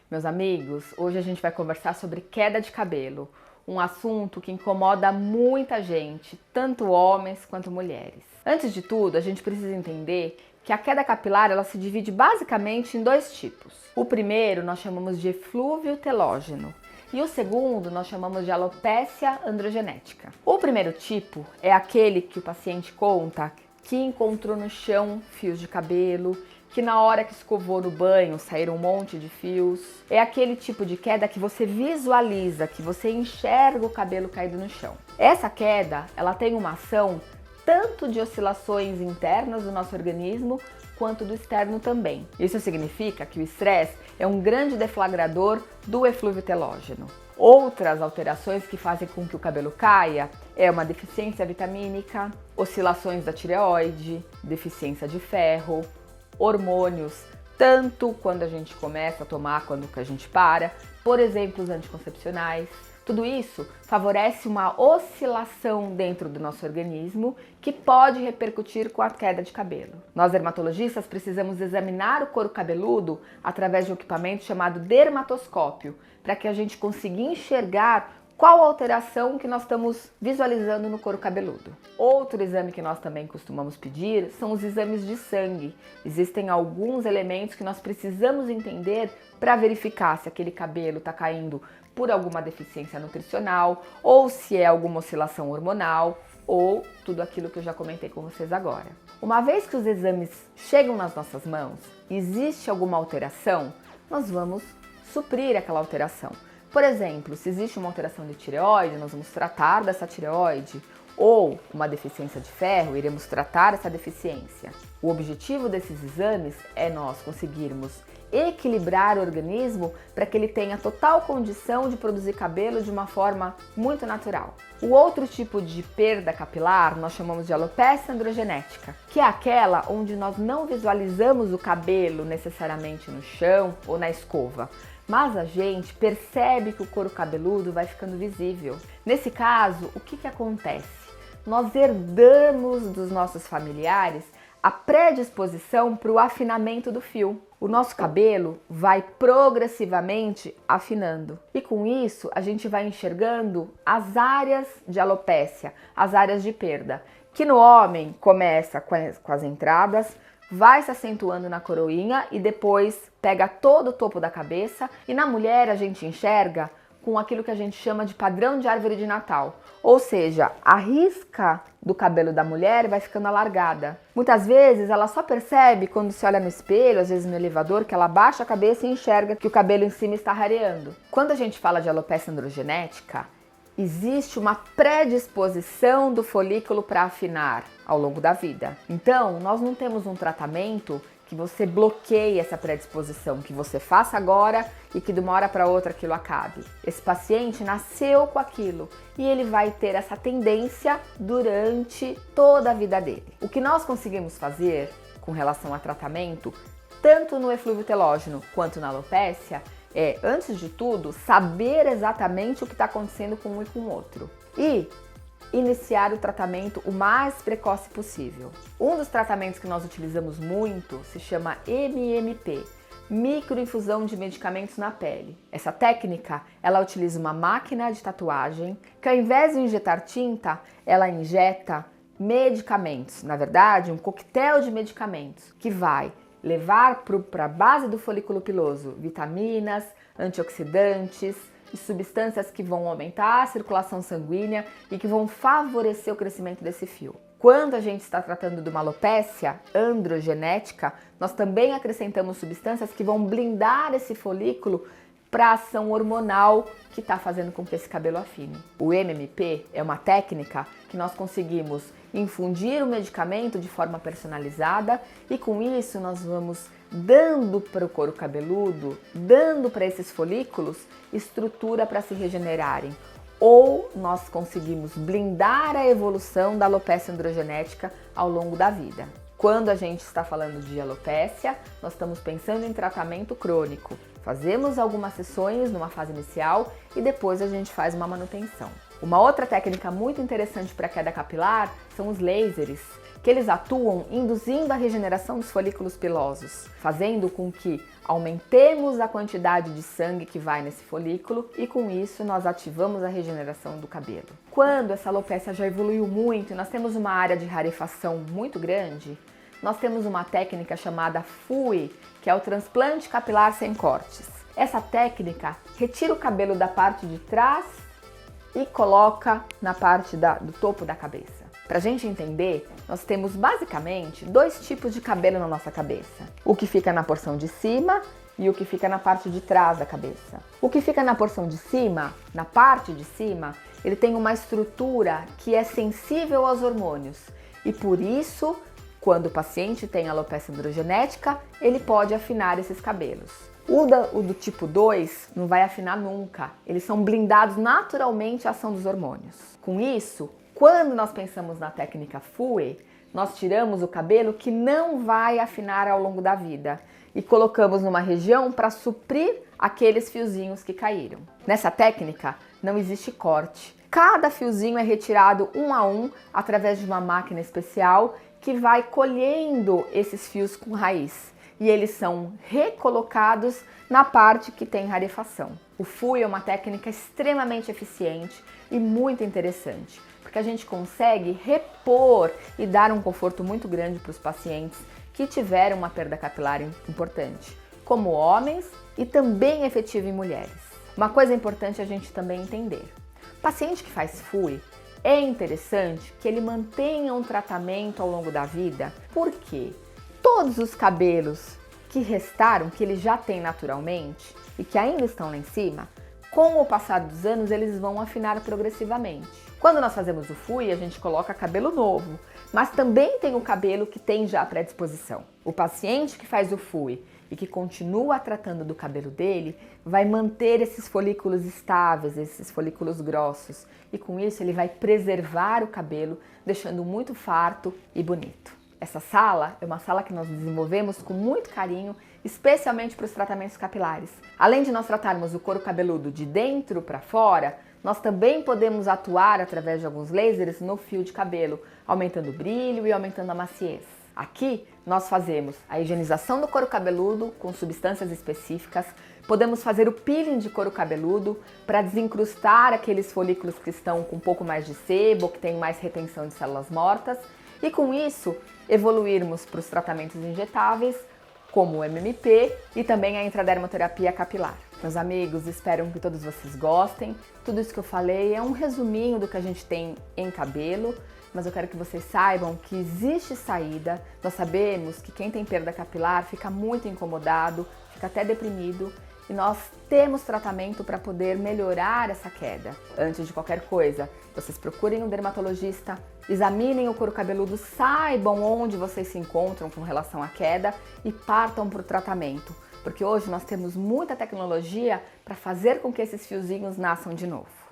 Meus amigos, hoje a gente vai conversar sobre queda de cabelo, um assunto que incomoda muita gente, tanto homens quanto mulheres. Antes de tudo, a gente precisa entender que a queda capilar ela se divide basicamente em dois tipos. O primeiro nós chamamos de eflúvio telógeno e o segundo nós chamamos de alopécia androgenética. O primeiro tipo é aquele que o paciente conta que encontrou no chão fios de cabelo, que na hora que escovou no banho saíram um monte de fios. É aquele tipo de queda que você visualiza, que você enxerga o cabelo caído no chão. Essa queda, ela tem uma ação tanto de oscilações internas do nosso organismo, quanto do externo também. Isso significa que o estresse é um grande deflagrador do eflúvio telógeno. Outras alterações que fazem com que o cabelo caia é uma deficiência vitamínica, oscilações da tireoide, deficiência de ferro, hormônios, tanto quando a gente começa a tomar quanto que a gente para, por exemplo, os anticoncepcionais. Tudo isso favorece uma oscilação dentro do nosso organismo que pode repercutir com a queda de cabelo. Nós dermatologistas precisamos examinar o couro cabeludo através de um equipamento chamado dermatoscópio, para que a gente consiga enxergar qual alteração que nós estamos visualizando no couro cabeludo. Outro exame que nós também costumamos pedir são os exames de sangue. Existem alguns elementos que nós precisamos entender para verificar se aquele cabelo está caindo por alguma deficiência nutricional, ou se é alguma oscilação hormonal, ou tudo aquilo que eu já comentei com vocês agora. Uma vez que os exames chegam nas nossas mãos, existe alguma alteração, nós vamos suprir aquela alteração. Por exemplo, se existe uma alteração de tireoide, nós vamos tratar dessa tireoide, ou uma deficiência de ferro, iremos tratar essa deficiência. O objetivo desses exames é nós conseguirmos equilibrar o organismo para que ele tenha total condição de produzir cabelo de uma forma muito natural. O outro tipo de perda capilar nós chamamos de alopécia androgenética, que é aquela onde nós não visualizamos o cabelo necessariamente no chão ou na escova, mas a gente percebe que o couro cabeludo vai ficando visível. Nesse caso, o que acontece? Nós herdamos dos nossos familiares a predisposição para o afinamento do fio. O nosso cabelo vai progressivamente afinando e com isso a gente vai enxergando as áreas de alopécia, as áreas de perda, que no homem começa com as entradas, vai se acentuando na coroinha e depois pega todo o topo da cabeça, e na mulher a gente enxerga com aquilo que a gente chama de padrão de árvore de Natal, ou seja, a risca do cabelo da mulher vai ficando alargada. Muitas vezes ela só percebe quando se olha no espelho, às vezes no elevador, que ela baixa a cabeça e enxerga que o cabelo em cima está rareando. Quando a gente fala de alopécia androgenética, existe uma predisposição do folículo para afinar ao longo da vida. Então, nós não temos um tratamento que você bloqueie essa predisposição, que você faça agora e que de uma hora para outra aquilo acabe. Esse paciente nasceu com aquilo e ele vai ter essa tendência durante toda a vida dele. O que nós conseguimos fazer com relação a tratamento, tanto no eflúvio telógeno quanto na alopécia, é, antes de tudo, saber exatamente o que está acontecendo com um e com o outro e iniciar o tratamento o mais precoce possível. Um dos tratamentos que nós utilizamos muito se chama MMP, microinfusão de medicamentos na pele. Essa técnica, ela utiliza uma máquina de tatuagem que ao invés de injetar tinta, ela injeta medicamentos, na verdade, um coquetel de medicamentos que vai levar para a base do folículo piloso vitaminas, antioxidantes e substâncias que vão aumentar a circulação sanguínea e que vão favorecer o crescimento desse fio. Quando a gente está tratando de uma alopécia androgenética, nós também acrescentamos substâncias que vão blindar esse folículo para a ação hormonal que está fazendo com que esse cabelo afine. O MMP é uma técnica que nós conseguimos infundir o medicamento de forma personalizada e com isso nós vamos dando para o couro cabeludo, dando para esses folículos estrutura para se regenerarem. Ou nós conseguimos blindar a evolução da alopécia androgenética ao longo da vida. Quando a gente está falando de alopécia, nós estamos pensando em tratamento crônico, Fazemos algumas sessões numa fase inicial e depois a gente faz uma manutenção. Uma outra técnica muito interessante para queda capilar são os lasers, que eles atuam induzindo a regeneração dos folículos pilosos, fazendo com que aumentemos a quantidade de sangue que vai nesse folículo e com isso nós ativamos a regeneração do cabelo. Quando essa alopecia já evoluiu muito e nós temos uma área de rarefação muito grande, nós temos uma técnica chamada FUE, que é o transplante capilar sem cortes. Essa técnica retira o cabelo da parte de trás e coloca na parte do topo da cabeça. Para a gente entender, nós temos basicamente dois tipos de cabelo na nossa cabeça. O que fica na porção de cima e o que fica na parte de trás da cabeça. O que fica na porção de cima, na parte de cima, ele tem uma estrutura que é sensível aos hormônios e por isso, quando o paciente tem alopecia androgenética, ele pode afinar esses cabelos. O do tipo 2 não vai afinar nunca, eles são blindados naturalmente à ação dos hormônios. Com isso, quando nós pensamos na técnica FUE, nós tiramos o cabelo que não vai afinar ao longo da vida e colocamos numa região para suprir aqueles fiozinhos que caíram. Nessa técnica não existe corte. Cada fiozinho é retirado um a um através de uma máquina especial que vai colhendo esses fios com raiz. E eles são recolocados na parte que tem rarefação. O FUE é uma técnica extremamente eficiente e muito interessante, porque a gente consegue repor e dar um conforto muito grande para os pacientes que tiveram uma perda capilar importante, como homens e também efetivo em mulheres. Uma coisa importante a gente também entender: paciente que faz FUE, é interessante que ele mantenha um tratamento ao longo da vida, porque todos os cabelos que restaram, que ele já tem naturalmente e que ainda estão lá em cima, com o passar dos anos eles vão afinar progressivamente. Quando nós fazemos o FUE, a gente coloca cabelo novo, mas também tem o cabelo que tem já predisposição. O paciente que faz o FUE e que continua tratando do cabelo dele, vai manter esses folículos estáveis, esses folículos grossos, e com isso ele vai preservar o cabelo, deixando muito farto e bonito. Essa sala é uma sala que nós desenvolvemos com muito carinho, especialmente para os tratamentos capilares. Além de nós tratarmos o couro cabeludo de dentro para fora, nós também podemos atuar através de alguns lasers no fio de cabelo, aumentando o brilho e aumentando a maciez. Aqui nós fazemos a higienização do couro cabeludo com substâncias específicas, podemos fazer o peeling de couro cabeludo para desencrustar aqueles folículos que estão com um pouco mais de sebo, ou que tem mais retenção de células mortas, e com isso evoluirmos para os tratamentos injetáveis, como o MMP e também a intradermoterapia capilar. Meus amigos, espero que todos vocês gostem. Tudo isso que eu falei é um resuminho do que a gente tem em cabelo, mas eu quero que vocês saibam que existe saída. Nós sabemos que quem tem perda capilar fica muito incomodado, fica até deprimido, e nós temos tratamento para poder melhorar essa queda. Antes de qualquer coisa, vocês procurem um dermatologista, examinem o couro cabeludo, saibam onde vocês se encontram com relação à queda e partam para o tratamento, porque hoje nós temos muita tecnologia para fazer com que esses fiozinhos nasçam de novo.